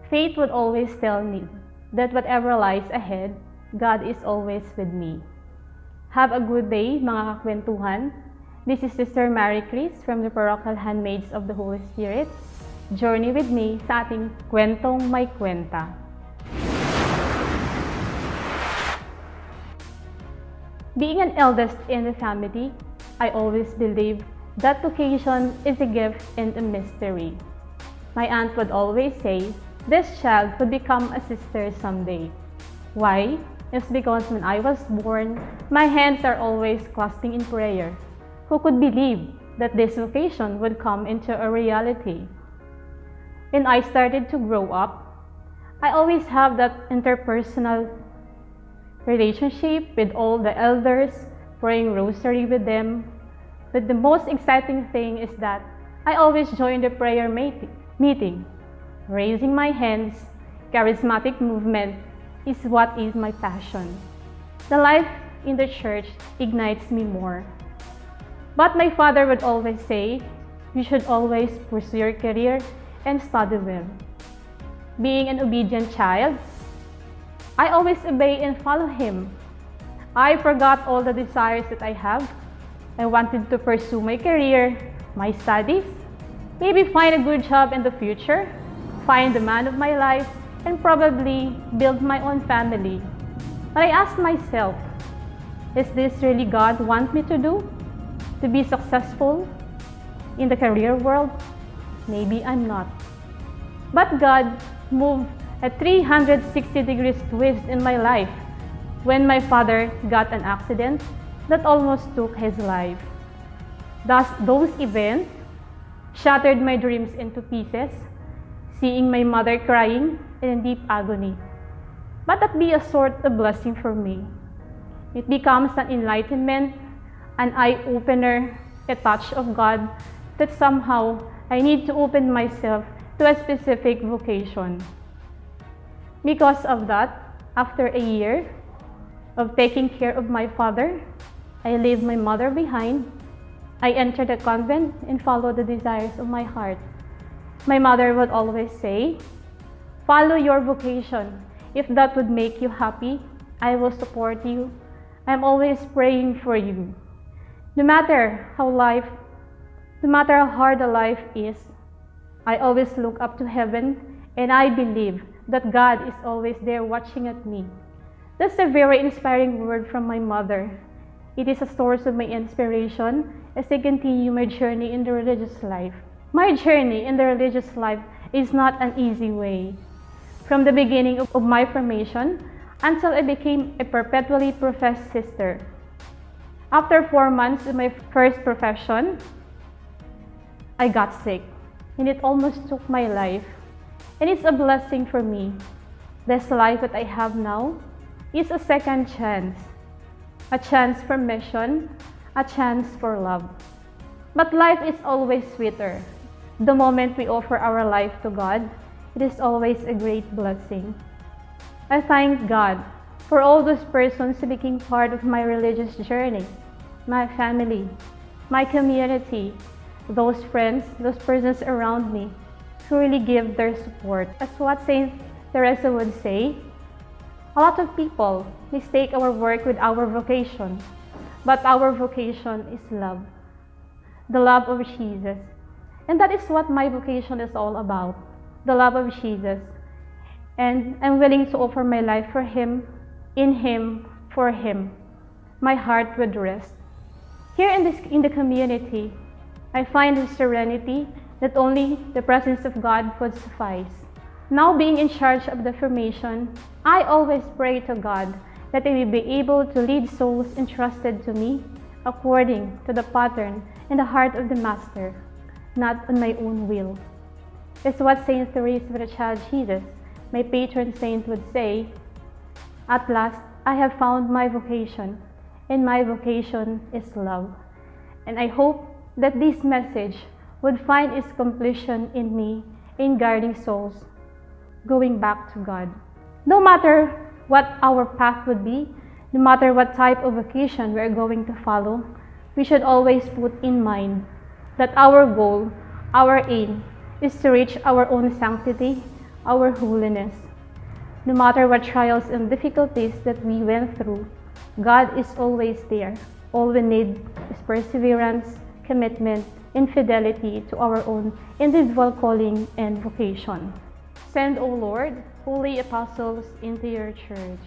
Faith would always tell me that whatever lies ahead, God is always with me. Have a good day, mga kakwentuhan. This is Sister Maricris from the Parochial Handmaids of the Holy Spirit. Journey with me sa ating Kwentong May Kwenta. Being an eldest in the family, I always believed that vocation is a gift and a mystery. My aunt would always say, this child would become a sister someday. Why? It's because when I was born, my hands are always clasping in prayer. Who could believe that this vocation would come into a reality? When I started to grow up, I always have that interpersonal relationship with all the elders, praying rosary with them. But the most exciting thing is that I always join the prayer meeting. Raising my hands, charismatic movement is what is my passion. The life in the church ignites me more. But my father would always say, you should always pursue your career and study well. Being an obedient child, I always obey and follow him. I forgot all the desires that I have. I wanted to pursue my career, my studies, maybe find a good job in the future, find the man of my life, and probably build my own family. But I asked myself, is this really God want me to do? To be successful in the career world? Maybe I'm not. But God moved a 360 degrees twist in my life when my father got an accident that almost took his life. Thus, those events shattered my dreams into pieces, seeing my mother crying in deep agony. But that be a sort of blessing for me. It becomes an enlightenment, an eye-opener, a touch of God that somehow I need to open myself to a specific vocation. Because of that, after a year of taking care of my father, I leave my mother behind. I entered a convent and followed the desires of my heart. My mother would always say, follow your vocation. If that would make you happy, I will support you. I'm always praying for you. No matter how hard the life is, I always look up to heaven and I believe that God is always there watching at me. That's a very inspiring word from my mother. It is a source of my inspiration as I continue my journey in the religious life. My journey in the religious life is not an easy way. From the beginning of my formation until I became a perpetually professed sister. After 4 months of my first profession, I got sick and it almost took my life. And it's a blessing for me. This life that I have now is a second chance. A chance for mission, a chance for love. But life is always sweeter. The moment we offer our life to God, it is always a great blessing. I thank God for all those persons who became part of my religious journey, my family, my community, those friends, those persons around me who really give their support. As what Saint Teresa would say, a lot of people mistake our work with our vocation, but our vocation is love, the love of Jesus. And that is what my vocation is all about, the love of Jesus. And I'm willing to offer my life for Him, in Him, for Him. My heart would rest. Here in the community, I find the serenity that only the presence of God would suffice. Now being in charge of the formation, I always pray to God that I will be able to lead souls entrusted to me according to the pattern and the heart of the Master, not on my own will. It's what Saint Teresa of the Child Jesus, my patron saint, would say, at last I have found my vocation, and my vocation is love. And I hope that this message would find its completion in me in guiding souls going back to God. No matter what our path would be, no matter what type of vocation we are going to follow, we should always put in mind that our goal, our aim, is to reach our own sanctity, our holiness. No matter what trials and difficulties that we went through, God is always there. All we need is perseverance, commitment, and fidelity to our own individual calling and vocation. Send, O Lord, holy apostles into your church.